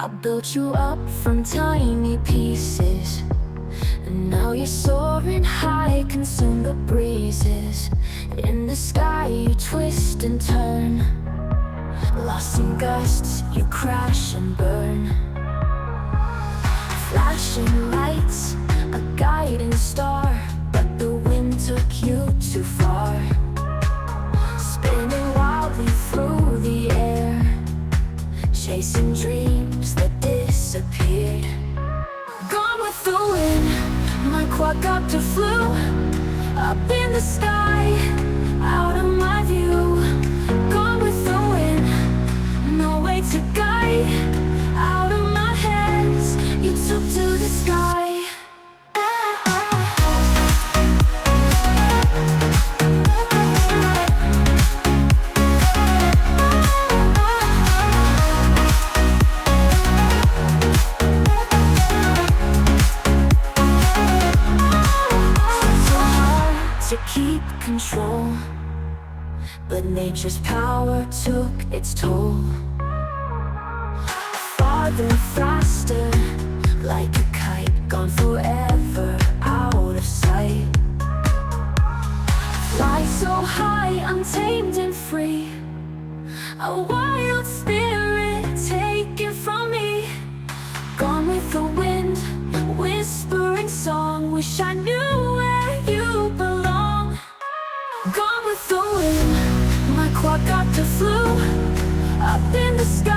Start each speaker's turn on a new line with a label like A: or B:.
A: I built you up from tiny pieces, and now you're soaring high, consume the breezes. In the sky you twist and turn, lost in gusts you crash and burn. Flashing lights, a guiding star, but the wind took you too far. Spinning wildly through the air, chasing dreams that disappeared. Gone with the wind, my quadcopter flew up in the sky, out of my view. Gone with the wind, no way to guide, out of my hands, you took to the sky. To keep control, but nature's power took its toll. Farther, faster, like a kite, gone forever, out of sight. Fly so high, untamed and free, a wild spirit taken from me. Gone with the wind, whispering song, wish I knew where you belong. Gone with the wind, my quadcopter flew up in the sky.